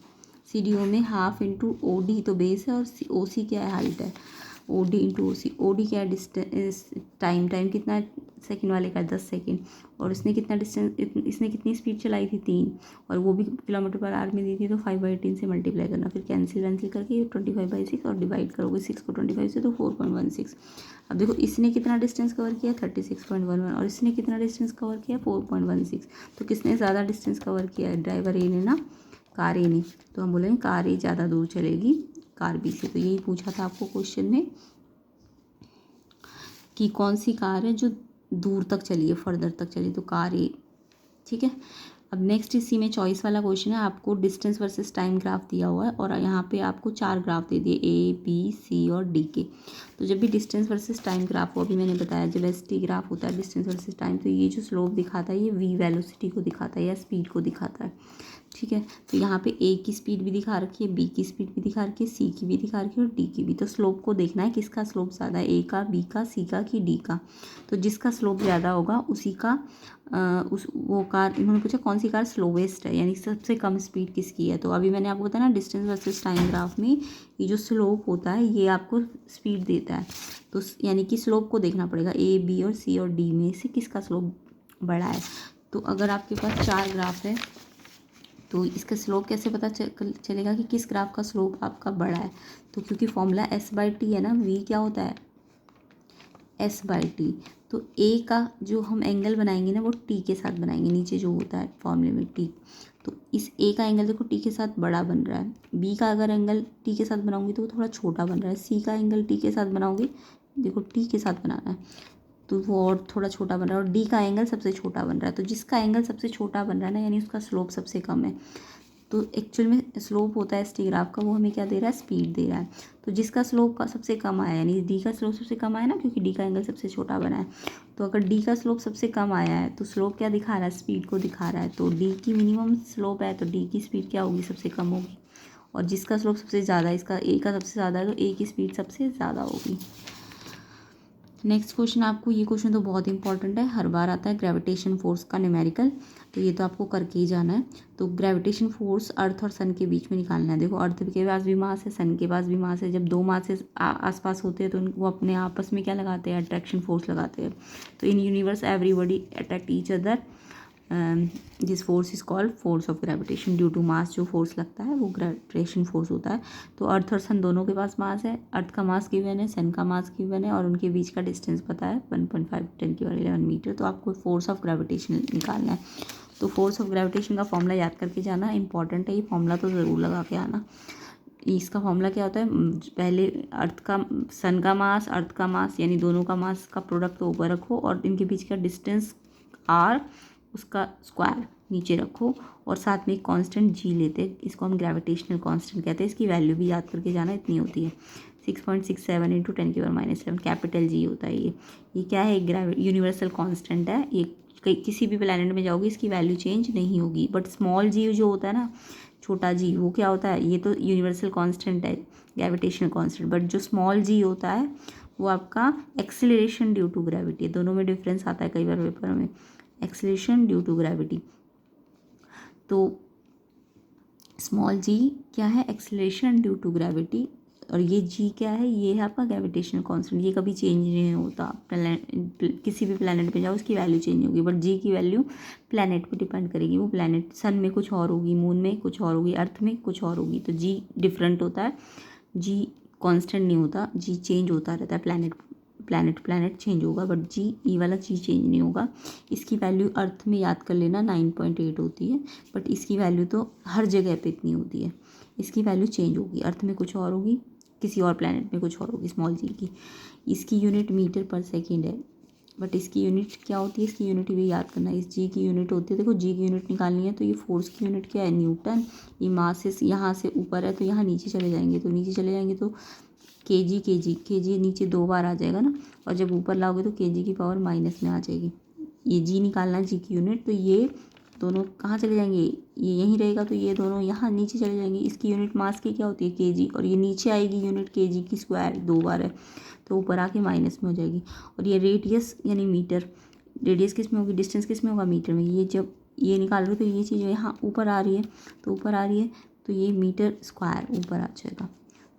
सी डी ओ में हाफ इंटू ओ डी तो बेस है और ओ सी क्या है, हाइट है। ओ डी इंटू ओ सी। ओ डी क्या है, डिस्टेंस, टाइम कितना है सेकंड वाले का 10 सेकंड, और इसने कितना डिस्टेंस, इसने कितनी स्पीड चलाई थी 3, और वो भी किलोमीटर पर आवर में दी थी, तो 5/18 से मल्टीप्लाई करना, फिर कैंसिल करके 25/6 और डिवाइड करोगे 6 को 25 से, तो 4.16। अब देखो इसने कितना डिस्टेंस कवर किया 36.11, और इसने कितना डिस्टेंस कवर किया 4.16। तो किसने ज़्यादा डिस्टेंस कवर किया है, ड्राइवर ए ने ना, कार ए ने। तो हम बोलेंगे कार ए ज़्यादा दूर चलेगी कार बी से। तो यही पूछा था आपको क्वेश्चन में कि कौन सी कार है जो दूर तक चली है, फर्दर तक चली, तो कार ए। ठीक है। अब नेक्स्ट इसी में चॉइस वाला क्वेश्चन है, आपको डिस्टेंस वर्सेस टाइम ग्राफ दिया हुआ है और यहाँ पे आपको 4 ग्राफ दे दिए, ए बी सी और डी के। तो जब भी डिस्टेंस वर्सेस टाइम ग्राफ हो, अभी मैंने बताया जब एस टी ग्राफ होता है डिस्टेंस वर्सेस टाइम, तो ये जो स्लोप दिखाता है ये वी वेलोसिटी को दिखाता है या स्पीड को दिखाता है। ठीक है। तो यहाँ पे ए की स्पीड भी दिखा रखी है, बी की स्पीड भी दिखा रखी है, सी की भी दिखा रखी है और डी की भी। तो स्लोप को देखना है किसका स्लोप ज़्यादा है, ए का, बी का, सी का कि डी का। तो जिसका स्लोप ज़्यादा होगा उसी का वो कार, इन्होंने पूछा कौन सी कार स्लोवेस्ट है, यानी सबसे कम स्पीड किसकी है। तो अभी मैंने आपको बताया ना डिस्टेंस वर्सेस टाइम ग्राफ में ये जो स्लोप होता है ये आपको स्पीड देता है। तो यानी कि स्लोप को देखना पड़ेगा, ए बी और सी और डी में से किसका स्लोप बड़ा है। तो अगर आपके पास 4 ग्राफ है तो इसका स्लोप कैसे पता चलेगा कि किस ग्राफ का स्लोप आपका बड़ा है। तो क्योंकि फॉर्मूला S/T है ना, V क्या होता है S/T। तो A का जो हम एंगल बनाएंगे ना वो T के साथ बनाएंगे, नीचे जो होता है फॉर्मूले में T। तो इस A का एंगल देखो T के साथ बड़ा बन रहा है, B का अगर एंगल T के साथ बनाऊंगी तो वो थोड़ा छोटा बन रहा है, C का एंगल T के साथ बनाओगे, देखो T के साथ बनाना है तो वो और थोड़ा छोटा बन रहा है, और डी का एंगल सबसे छोटा बन रहा है। तो जिसका एंगल सबसे छोटा बन रहा है ना, यानी उसका स्लोप सबसे कम है। तो एक्चुअल में स्लोप होता है एस टी ग्राफ का, वो हमें क्या दे रहा है, स्पीड दे रहा है। तो जिसका स्लोप का सबसे कम आया, यानी डी का स्लोप सबसे कम आया ना, क्योंकि डी का एंगल सबसे छोटा बना है। तो अगर डी का स्लोप सबसे कम आया है तो स्लोप क्या दिखा रहा है, स्पीड को दिखा रहा है। तो डी की मिनिमम स्लोप है तो डी की स्पीड क्या होगी, सबसे कम होगी। और जिसका स्लोप सबसे ज़्यादा है, इसका ए का सबसे ज़्यादा है, तो ए की स्पीड सबसे ज़्यादा होगी। नेक्स्ट क्वेश्चन आपको, ये क्वेश्चन तो बहुत इंपॉर्टेंट है, हर बार आता है, ग्रेविटेशन फोर्स का न्यूमेरिकल। तो ये तो आपको करके ही जाना है। तो ग्रेविटेशन फोर्स अर्थ और सन के बीच में निकालना है। देखो अर्थ के पास भी मास है, सन के पास भी मास है। जब दो मासेस आसपास होते हैं तो वो अपने आपस में क्या लगाते हैं, अट्रैक्शन फोर्स लगाते हैं। तो in universe everybody attract each other, this force is called force of gravitation. Due to mass जो फोर्स लगता है वो ग्रेविटेशन फोर्स होता है। तो अर्थ और सन दोनों के पास मास है, अर्थ का मास गिवन है, सन का मास गिवन है, और उनके बीच का डिस्टेंस पता है 1.5 10⁻11 मीटर। तो आपको फोर्स ऑफ ग्रेविटेशन निकालना है। तो फोर्स ऑफ ग्रेविटेशन का फॉर्मूला याद करके जाना, इंपॉर्टेंट है ये फॉर्मूला, तो ज़रूर लगा के आना। इसका फॉर्मूला क्या होता है, पहले अर्थ का, सन का मास, अर्थ का मास, यानी दोनों का मास का प्रोडक्ट तो ऊपर रखो, और इनके बीच का डिस्टेंस r, उसका स्क्वायर नीचे रखो, और साथ में एक कांस्टेंट g लेते हैं, इसको हम ग्रेविटेशनल कांस्टेंट कहते हैं। इसकी वैल्यू भी याद करके जाना, इतनी होती है 6.67 × 10⁻⁻11, कैपिटल G होता है ये क्या है, यूनिवर्सल कांस्टेंट है। ये किसी भी प्लैनेट में जाओगे इसकी वैल्यू चेंज नहीं होगी। बट स्मॉल g जो होता है ना, छोटा g, वो क्या होता है, ये तो यूनिवर्सल कांस्टेंट है, ग्रेविटेशनल कांस्टेंट। बट जो स्मॉल g होता है वो आपका एक्सेलरेशन ड्यू टू ग्रेविटी। दोनों में डिफरेंस आता है कई बार पेपर में, एक्सेलरेशन ड्यू टू ग्रेविटी। तो स्मॉल जी क्या है, एक्सेलरेशन ड्यू टू ग्रेविटी, और ये जी क्या है, ये है आपका ग्रेविटेशनल कांस्टेंट। ये कभी चेंज नहीं होता, किसी भी प्लैनेट पे जाओ उसकी वैल्यू चेंज होगी। बट जी की वैल्यू प्लैनेट पे डिपेंड करेगी, वो प्लैनेट सन में कुछ और होगी, मून में कुछ और होगी, अर्थ में कुछ और होगी। तो जी डिफरेंट होता है, जी कांस्टेंट नहीं होता, जी चेंज होता रहता है, प्लैनेट चेंज होगा, बट जी ई वाला जी चेंज नहीं होगा। इसकी वैल्यू अर्थ में याद कर लेना 9.8 होती है, बट इसकी वैल्यू तो हर जगह पे इतनी होती है। इसकी वैल्यू चेंज होगी, अर्थ में कुछ और होगी, किसी और प्लैनेट में कुछ और होगी स्मॉल जी की। इसकी यूनिट मीटर पर सेकेंड है, बट इसकी यूनिट क्या होती है, इसकी यूनिट भी याद करना है। इस जी की यूनिट होती है, देखो जी की यूनिट निकालनी है तो ये फोर्स की यूनिट क्या है, न्यूटन। ये मास से यहाँ से ऊपर है तो यहाँ नीचे चले जाएंगे, तो नीचे चले जाएंगे तो के जी नीचे 2 बार आ जाएगा ना, और जब ऊपर लाओगे तो के जी की पावर माइनस में आ जाएगी। ये जी निकालना है, जी की यूनिट। तो ये दोनों कहाँ चले जाएंगे, ये यहीं रहेगा तो ये दोनों यहाँ नीचे चले जाएंगे। इसकी यूनिट मास की क्या होती है, के जी, और ये नीचे आएगी यूनिट के जी की स्क्वायर, 2 बार है तो ऊपर आके माइनस में हो जाएगी। और ये रेडियस यानी मीटर, रेडियस किस में होगी, डिस्टेंस किस में होगा, मीटर में। ये जब ये निकाल रहे हो तो ये चीज़ यहाँ ऊपर आ रही है, तो ऊपर आ रही है तो ये मीटर स्क्वायर ऊपर आ जाएगा।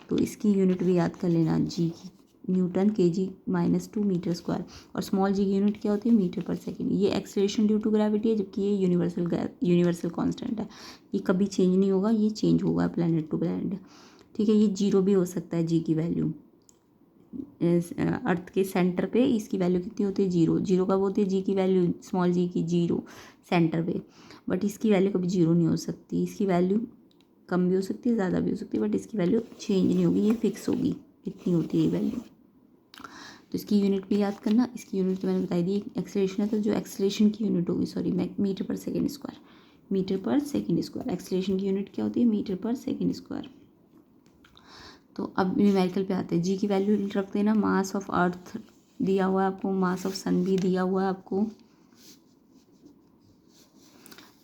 तो इसकी यूनिट भी याद कर लेना, जी की न्यूटन kg-2 मीटर स्क्वायर, और स्मॉल जी की यूनिट क्या होती है, मीटर पर सेकेंड। ये एक्सेलरेशन ड्यू टू ग्रेविटी है, जबकि ये यूनिवर्सल कांस्टेंट है, ये कभी चेंज नहीं होगा, ये चेंज होगा प्लैनेट टू प्लैनेट। ठीक है, ये जीरो भी हो सकता है जी की वैल्यू। अर्थ के सेंटर पे इसकी वैल्यू कितनी होती है, जीरो। जीरो कब होती है जी की वैल्यू, स्मॉल जी की, जीरो सेंटर पे। बट इसकी वैल्यू कभी जीरो नहीं हो सकती, इसकी वैल्यू कम भी हो सकती है, ज़्यादा भी हो सकती है, बट इसकी वैल्यू चेंज नहीं होगी, ये फिक्स होगी, इतनी होती है ये वैल्यू। तो इसकी यूनिट भी याद करना, इसकी यूनिट तो मैंने बताई दी, एक्सेलरेशन है तो जो एक्सेलरेशन की यूनिट होगी, सॉरी मीटर पर सेकेंड स्क्वायर, मीटर पर सेकेंड स्क्वायर। एक्सेलरेशन की यूनिट क्या होती है, मीटर पर सेकेंड स्क्वायर। तो अब न्यूमेरिकल पे आते हैं। जी की वैल्यू रख देना, मास ऑफ अर्थ दिया हुआ है आपको, मास ऑफ सन भी दिया हुआ है आपको।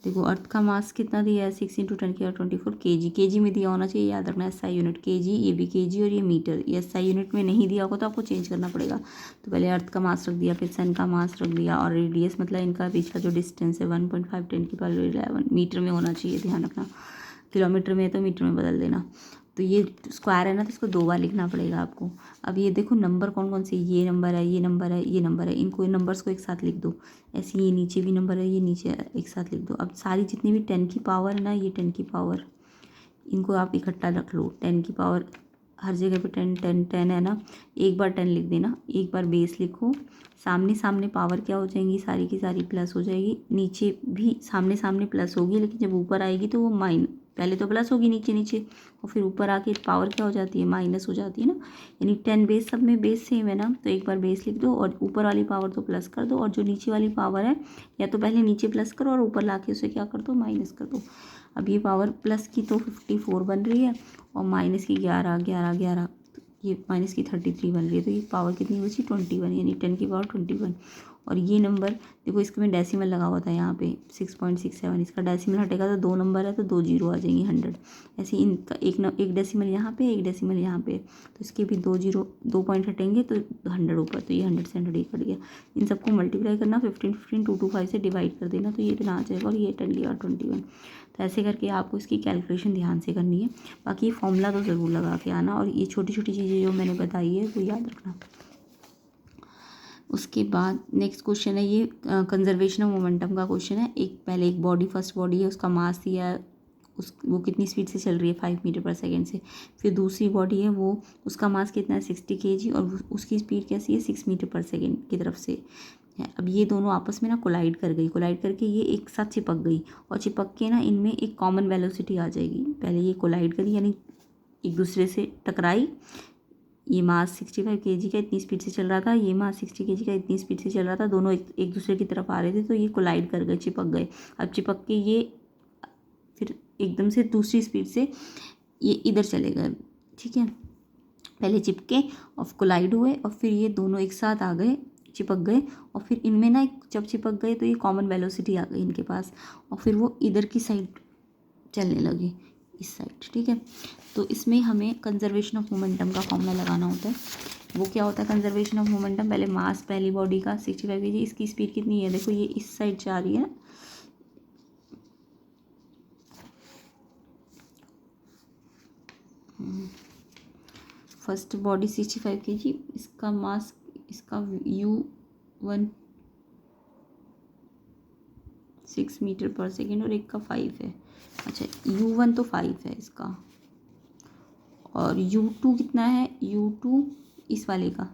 देखो अर्थ का मास कितना दिया है, 6 × 10⁻24 kg, kg में दिया होना चाहिए, याद रखना SI यूनिट kg, ये भी kg और ये मीटर। ये SI यूनिट में नहीं दिया होगा तो आपको चेंज करना पड़ेगा। तो पहले अर्थ का मास रख दिया, फिर सन का मास रख दिया, और रेडियस मतलब इनका बीच का जो डिस्टेंस है 1.5 10⁻11 मीटर में होना चाहिए, ध्यान रखना। किलोमीटर में है तो मीटर में बदल देना। तो ये स्क्वायर है ना, तो इसको 2 बार लिखना पड़ेगा आपको। अब ये देखो नंबर कौन कौन से, ये नंबर है, ये नंबर है, ये नंबर है, इनको नंबर्स को एक साथ लिख दो। ऐसे ये नीचे भी नंबर है, ये नीचे एक साथ लिख दो। अब सारी जितनी भी 10 की पावर है ना, ये 10 की पावर, इनको आप इकट्ठा रख लो। 10 की पावर हर जगह पे 10 10 10 है ना, एक बार 10 लिख देना, एक बार बेस लिखो। सामने सामने पावर क्या हो जाएंगी, सारी की सारी प्लस हो जाएगी। नीचे भी सामने सामने प्लस होगी, लेकिन जब ऊपर आएगी तो वो पहले तो प्लस होगी नीचे नीचे, और फिर ऊपर आके पावर क्या हो जाती है, माइनस हो जाती है ना। यानी 10 बेस, सब में बेस सेम है ना, तो एक बार बेस लिख दो और ऊपर वाली पावर तो प्लस कर दो, और जो नीचे वाली पावर है या तो पहले नीचे प्लस करो और ऊपर ला के उसे क्या कर दो, माइनस कर दो। अब ये पावर प्लस की तो 54 बन रही है, और माइनस की 11 11 11, ये माइनस की 33 बन रही है। तो ये पावर कितनी बची, 21, यानी 10 की पावर 21। और ये नंबर देखो, इसके में डेसिमल लगा हुआ था यहाँ पे 6.67, इसका डेसिमल हटेगा तो 2 नंबर है तो 2 जीरो आ जाएंगी 100। ऐसे इनका एक डेसिमल यहाँ पे, एक डेसिमल यहाँ पे, तो इसके भी 2 जीरो, 2 पॉइंट हटेंगे तो 100 ऊपर, तो ये 100 से 100 ही कट गया। इन सबको मल्टीप्लाई करना, 15 15 225 से डिवाइड कर देना, तो ये इतना आ जाएगा, और ये 10 की पावर 21। तो ऐसे करके आपको इसकी कैलकुलेशन ध्यान से करनी है। बाकी फॉर्मूला तो ज़रूर लगा के आना, और ये छोटी छोटी चीज़ें जो मैंने बताई है वो याद रखना। उसके बाद नेक्स्ट क्वेश्चन है, ये कंजर्वेशन ऑफ मोमेंटम का क्वेश्चन है। पहले एक बॉडी, फर्स्ट बॉडी है, उसका मास दिया है, वो कितनी स्पीड से चल रही है, 5 मीटर पर सेकेंड से। फिर दूसरी बॉडी है, वो उसका मास कितना है, 60 kg, और उसकी स्पीड कैसी है, 6 मीटर पर सेकेंड की तरफ से है। अब ये दोनों आपस में ना कोलाइड कर गई, कोलाइड करके ये एक साथ चिपक गई, और चिपक के ना इनमें एक कॉमन वेलोसिटी आ जाएगी। पहले ये कोलाइड करी, यानी एक दूसरे से टकराई। ये मास 65 kg का इतनी स्पीड से चल रहा था, ये मास 60 kg का इतनी स्पीड से चल रहा था, दोनों एक दूसरे की तरफ आ रहे थे, तो ये कोलाइड कर गए, चिपक गए। अब चिपक के ये फिर एकदम से दूसरी स्पीड से ये इधर चले गए। ठीक है, पहले चिपके और कोलाइड हुए, और फिर ये दोनों एक साथ आ गए, चिपक गए, और फिर इनमें ना जब चिपक गए तो ये कॉमन वेलोसिटी आ गई इनके पास, और फिर वो इधर की साइड चलने लगे, इस साइड। ठीक है, तो इसमें हमें कंजर्वेशन ऑफ मोमेंटम का फॉर्मूला लगाना होता है। वो क्या होता है कंजर्वेशन ऑफ मोमेंटम, पहले मास पहली बॉडी का 65 kg, इसकी स्पीड कितनी है, देखो ये इस साइड जा रही है, फर्स्ट बॉडी 65 kg, इसका मास, इसका U1 6 मीटर पर सेकेंड, और एक का 5 है। अच्छा, U1 तो 5 है इसका, और U2 कितना है, U2 इस वाले का,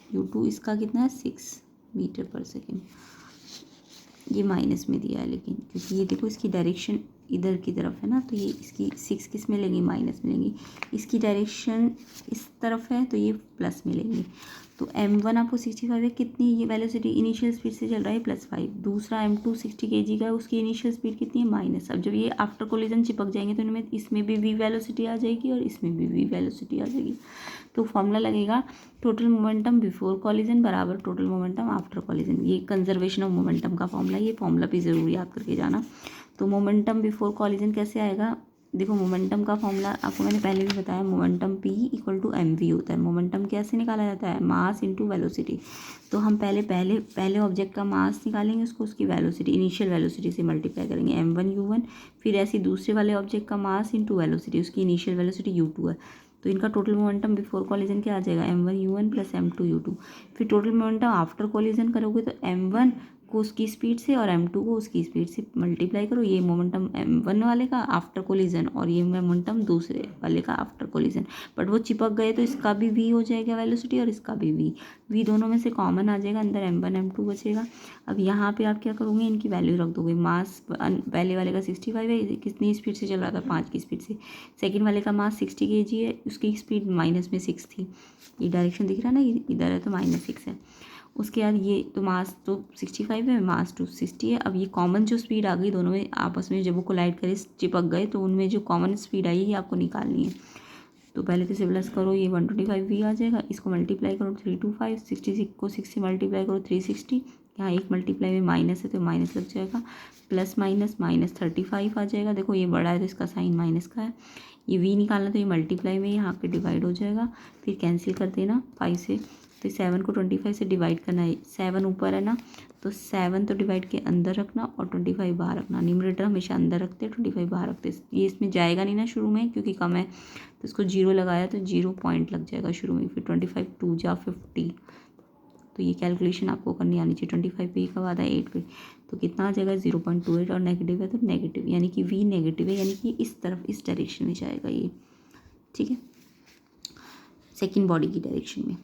U2 इसका कितना है, 6 मीटर पर सेकेंड। ये माइनस में दिया है, लेकिन क्योंकि ये देखो इसकी डायरेक्शन इधर की तरफ है ना, तो ये इसकी 6 किस में लेंगी, माइनस में लेंगी। इसकी डायरेक्शन इस तरफ है तो ये प्लस में लेंगी। तो M1 आपको 65 है, कितनी ये वेलोसिटी इनिशियल स्पीड से चल रहा है, +5। दूसरा M2 60 kg का है, उसकी इनिशियल स्पीड कितनी है, माइनस। अब जब ये आफ्टर कोलिजन चिपक जाएंगे तो इनमें इसमें भी v वेलोसिटी आ जाएगी और इसमें भी v वेलोसिटी आ जाएगी। तो फॉर्मूला लगेगा टोटल मोमेंटम बिफोर कॉलिजन बराबर टोटल मोमेंटम आफ्टर कॉलिजन। ये कंजर्वेशन ऑफ मोमेंटम का फॉर्मूला, ये फॉर्मूला भी ज़रूर याद करके जाना। तो मोमेंटम बिफोर कॉलिजन कैसे आएगा, देखो मोमेंटम का फॉर्मूला आपको मैंने पहले भी बताया, मोमेंटम P = mv होता है। मोमेंटम कैसे निकाला जाता है, मास इंटू वेलोसिटी। तो हम पहले ऑब्जेक्ट का मास निकालेंगे, उसकी वेलोसिटी, इनिशियल वेलोसिटी से मल्टीप्लाई करेंगे, m1 u1। फिर ऐसे दूसरे वाले ऑब्जेक्ट का मास इंटू वेलोसिटी, उसकी इनिशियल वेलोसिटी u2 है, तो इनका टोटल मोमेंटम बिफोर कॉलिजन क्या आ जाएगा, m1u1 प्लस m2u2। फिर टोटल मोमेंटम आफ्टर कॉलिजन करोगे तो m1 को उसकी स्पीड से और m2 को उसकी स्पीड से मल्टीप्लाई करो। ये मोमेंटम m1 वाले का आफ्टर कोलिजन और ये मोमेंटम दूसरे वाले का आफ्टर कोलिजन। बट वो चिपक गए तो इसका भी v हो जाएगा वेलोसिटी और इसका भी v दोनों में से कॉमन आ जाएगा, अंदर m1 m2 बचेगा। अब यहाँ पे आप क्या करोगे, इनकी वैल्यू रख दोगे। मास पहले वाले का 65 है, कितनी स्पीड से चल रहा था, 5 की स्पीड से। सेकेंड वाले का मास 60 kg है, उसकी स्पीड -6 थी। ये डायरेक्शन दिख रहा है ना, इधर है तो -6 है। उसके बाद ये तो मास तो 65 है, मास 260 है। अब ये कॉमन जो स्पीड आ गई दोनों में आपस में जब वो कोलाइड करे चिपक गए तो उनमें जो कॉमन स्पीड आई है ये आपको निकालनी है। तो पहले तो इसे प्लस करो, ये 125v आ जाएगा, इसको मल्टीप्लाई करो 325, 66 को 6 से मल्टीप्लाई करो 360, यहाँ एक मल्टीप्लाई में माइनस है तो माइनस लग जाएगा, प्लस माइनस -35 आ जाएगा। देखो ये बड़ा है तो इसका साइन माइनस का है। ये v निकालना तो ये मल्टीप्लाई में यहाँ पे डिवाइड हो जाएगा, फिर कैंसिल कर देना 5 से। तो 7 को 25 से डिवाइड करना है, 7 ऊपर है ना तो 7 तो डिवाइड के अंदर रखना और 25 बाहर रखना। न्यूमरेटर हमेशा अंदर रखते हैं, 25 बाहर रखते हैं। ये इसमें जाएगा नहीं ना शुरू में क्योंकि कम है, तो इसको 0 लगाया तो 0 पॉइंट लग जाएगा शुरू में। फिर 25 2 जा 50, तो ये कैलकुलेशन आपको करनी आनी चाहिए। 25 पे कब आता है 8 पे, तो कितना आ जाएगा 0.28 और नेगेटिव है तो नेगेटिव, यानी कि v नेगेटिव है, यानी कि इस तरफ इस डायरेक्शन में जाएगा ये। ठीक है, सेकेंड बॉडी की डायरेक्शन में,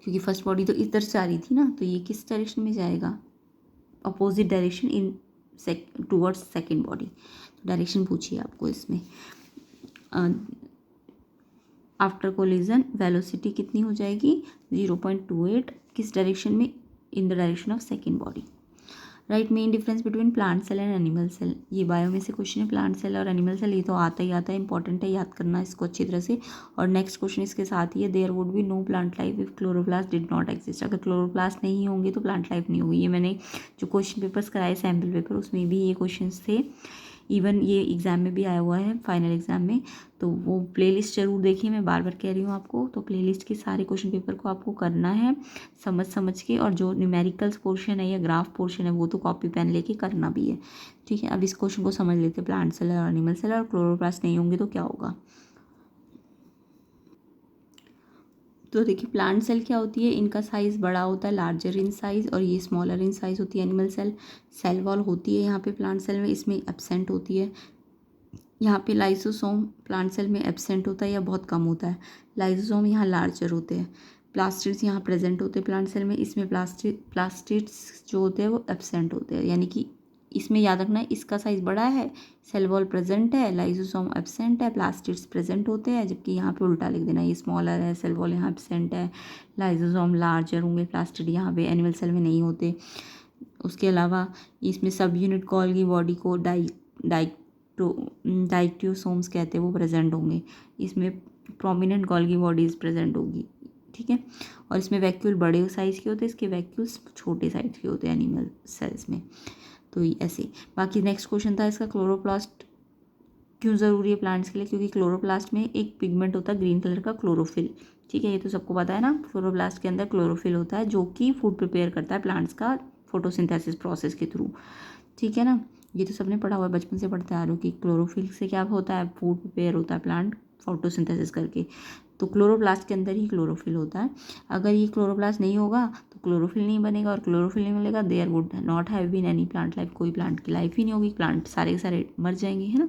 क्योंकि फर्स्ट बॉडी तो इधर से आ रही थी ना, तो ये किस डायरेक्शन में जाएगा, opposite direction in towards second body. तो डायरेक्शन पूछिए आपको इसमें। आफ्टर कोलिजन वेलोसिटी कितनी हो जाएगी 0.28, किस डायरेक्शन में, in the direction of second body. Right, main difference between plant cell and animal cell. ये बायो में से क्वेश्चन है, प्लांट सेल और एनिमल सेल, ये तो आता ही आता है, इंपॉर्टेंट है, याद करना इसको अच्छी तरह से। और नेक्स्ट क्वेश्चन इसके साथ ही है, there would be no plant life if chloroplast did not exist. अगर क्लोरोप्लास्ट नहीं होंगे तो प्लांट लाइफ नहीं होगी। ये मैंने जो क्वेश्चन पेपर्स कराए सैम्पल पेपर, उसमें भी ये क्वेश्चन थे, इवन ये एग्ज़ाम में भी आया हुआ है फाइनल एग्ज़ाम में। तो वो प्लेलिस्ट ज़रूर देखिए, मैं बार बार कह रही हूँ आपको। तो प्लेलिस्ट के सारे क्वेश्चन पेपर को आपको करना है समझ के, और जो न्यूमेरिकल्स पोर्शन है या ग्राफ पोर्शन है वो तो कॉपी पेन लेके करना भी है। ठीक है, अब इस क्वेश्चन को समझ लेते हैं, प्लांट सेल और एनिमल सेल, और क्लोरोप्लास्ट नहीं होंगे तो क्या होगा। तो देखिए प्लांट सेल क्या होती है, इनका साइज़ बड़ा होता है, लार्जर इन साइज़, और ये स्मॉलर इन साइज़ होती है एनिमल सेल। सेल वॉल होती है यहाँ पे प्लांट सेल में, इसमें एब्सेंट होती है। यहाँ पे लाइसोसोम प्लांट सेल में एब्सेंट होता है या बहुत कम होता है। लाइसोसोम यहाँ लार्जर होते हैं। प्लास्टिड्स यहाँ प्रेजेंट होते हैं प्लांट सेल में, इसमें प्लास्टिड्स जो होते हैं वो एब्सेंट होते हैं। यानी कि इसमें याद रखना है, इसका साइज़ बड़ा है, सेल वॉल प्रेजेंट है, लाइसोसोम एब्सेंट है, प्लास्टिड्स प्रेजेंट होते हैं। जबकि यहाँ पे उल्टा लिख देना, ये स्मॉलर है, सेल वॉल यहाँ एब्सेंट है, लाइसोसोम लार्जर होंगे, प्लास्टिड यहाँ पे एनिमल सेल में नहीं होते। उसके अलावा इसमें सब यूनिट गोल्गी बॉडी को डाइक्टियोसोम्स कहते हैं, वो प्रेजेंट होंगे। इसमें प्रोमिनेंट गोल्गी बॉडीज़ प्रेजेंट होगी। ठीक है, और इसमें वैक्यूल बड़े साइज़ के होते हैं, इसके वैक्यूल्स छोटे साइज़ के होते हैं एनिमल सेल्स में। तो ऐसे। बाकी नेक्स्ट क्वेश्चन था इसका, क्लोरोप्लास्ट क्यों ज़रूरी है प्लांट्स के लिए, क्योंकि क्लोरोप्लास्ट में एक पिगमेंट होता है ग्रीन कलर का, क्लोरोफिल। ठीक है, ये तो सबको पता है ना, क्लोरोप्लास्ट के अंदर क्लोरोफिल होता है जो कि फूड प्रिपेयर करता है प्लांट्स का फोटोसिंथेसिस प्रोसेस के थ्रू। ठीक है ना, ये तो सबने पढ़ा हुआ है, बचपन से पढ़ते आ रहे हो कि क्लोरोफिल से क्या होता है, फूड प्रिपेयर होता है प्लांट फोटोसिंथेसिस करके। तो क्लोरोप्लास्ट के अंदर ही क्लोरोफिल होता है। अगर ये क्लोरोप्लास्ट नहीं होगा तो क्लोरोफिल नहीं बनेगा, और क्लोरोफिल नहीं मिलेगा, there would not have been any plant life, कोई प्लांट की लाइफ ही नहीं होगी, प्लांट सारे के सारे मर जाएंगे, है ना।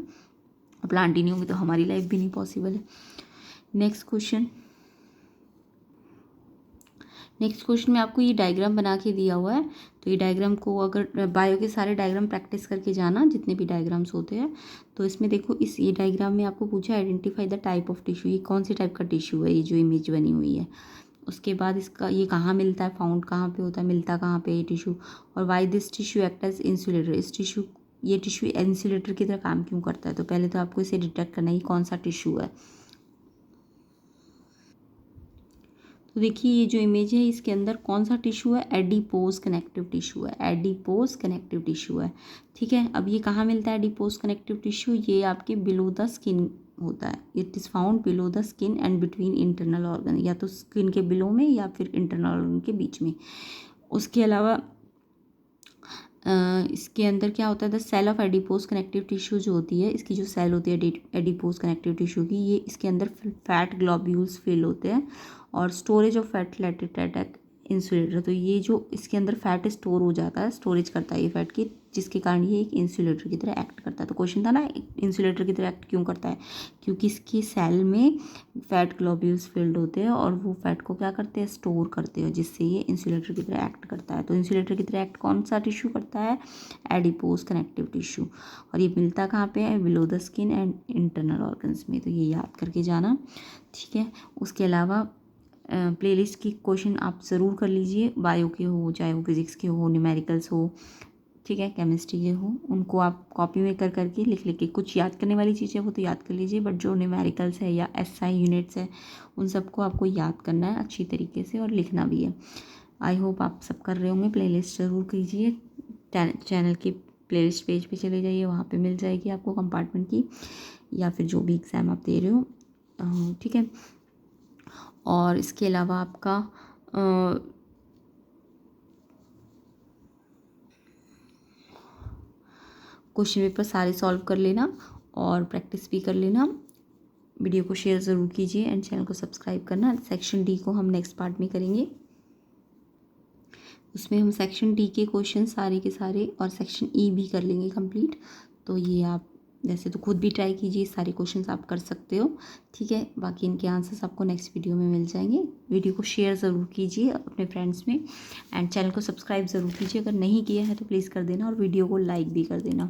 प्लांट ही नहीं होंगे तो हमारी लाइफ भी नहीं पॉसिबल है। नेक्स्ट क्वेश्चन में आपको ये डायग्राम बना के दिया हुआ है। तो ये डायग्राम को अगर बायो के सारे डायग्राम प्रैक्टिस करके जाना, जितने भी डायग्राम्स होते हैं। तो इसमें देखो, ये डायग्राम में आपको पूछा identify the type of tissue, ये कौन सी टाइप का टिश्यू है, ये जो इमेज बनी हुई है। उसके बाद इसका ये कहाँ मिलता है, फाउंड कहाँ पे होता है, मिलता कहाँ पे ये टिश्यू, और why this tissue act as insulator, ये टिश्यू इंसुलेटर की तरह काम क्यों करता है। तो पहले तो आपको इसे डिटेक्ट करना है कौन सा टिश्यू है। तो देखिए ये जो इमेज है इसके अंदर कौन सा टिश्यू है, एडिपोज कनेक्टिव टिश्यू है, एडिपोज कनेक्टिव टिश्यू है। ठीक है, अब ये कहाँ मिलता है एडिपोज कनेक्टिव टिश्यू, ये आपके बिलो द स्किन होता है। It is found below the skin and between internal organ, या तो स्किन के बिलो में या फिर इंटरनल ऑर्गन के बीच में। उसके अलावा इसके अंदर क्या होता है, the cell of adipose connective tissue जो होती है, इसकी जो सेल होती है एडिपोज कनेक्टिव टिश्यू की, ये इसके अंदर फैट ग्लोब्यूल्स फिल होते हैं और स्टोरेज ऑफ फैट लेटेड एट इंसुलेटर। तो ये जो इसके अंदर फैट स्टोर हो जाता है, स्टोरेज करता है ये फैट की, जिसके कारण ये एक इंसुलेटर की तरह एक्ट करता है। तो क्वेश्चन था ना, इंसुलेटर की तरह एक्ट क्यों करता है, क्योंकि इसकी सेल में फैट ग्लोब्यूल्स फिल्ड होते हैं और वो फैट को क्या करते हैं, स्टोर करते हैं, जिससे ये इंसुलेटर की तरह एक्ट करता है। तो इंसुलेटर की तरह एक्ट कौन सा टिश्यू करता है, एडिपोज कनेक्टिव टिश्यू। और ये मिलता कहाँ पे है, below the skin and internal organs में। तो ये याद करके जाना, ठीक है। उसके अलावा प्लेलिस्ट की क्वेश्चन आप ज़रूर कर लीजिए, बायो के हो, चाहे वो फिज़िक्स के हो, न्यूमेरिकल्स हो, ठीक है, केमिस्ट्री के हो, उनको आप कॉपी में कर करके लिख लिख के, कुछ याद करने वाली चीज़ें वो तो याद कर लीजिए, बट जो न्यूमेरिकल्स है या एसआई यूनिट्स है उन सबको आपको याद करना है अच्छी तरीके से और लिखना भी है। आई होप आप सब कर रहे होंगे। प्लेलिस्ट ज़रूर कीजिए, चैनल के प्लेलिस्ट पेज पे चले जाइए, वहाँ पे मिल जाएगी आपको कंपार्टमेंट की, या फिर जो भी एग्ज़ाम आप दे रहे हो, ठीक है। और इसके अलावा आपका क्वेश्चन पेपर सारे सॉल्व कर लेना और प्रैक्टिस भी कर लेना। वीडियो को शेयर ज़रूर कीजिए एंड चैनल को सब्सक्राइब करना। सेक्शन डी को हम नेक्स्ट पार्ट में करेंगे, उसमें हम सेक्शन डी के क्वेश्चन सारे के सारे और सेक्शन ई भी कर लेंगे कंप्लीट। तो ये आप वैसे तो खुद भी ट्राई कीजिए, सारे क्वेश्चंस आप कर सकते हो, ठीक है। बाकी इनके आंसर्स आपको नेक्स्ट वीडियो में मिल जाएंगे। वीडियो को शेयर ज़रूर कीजिए अपने फ्रेंड्स में एंड चैनल को सब्सक्राइब ज़रूर कीजिए, अगर नहीं किया है तो प्लीज़ कर देना और वीडियो को लाइक भी कर देना।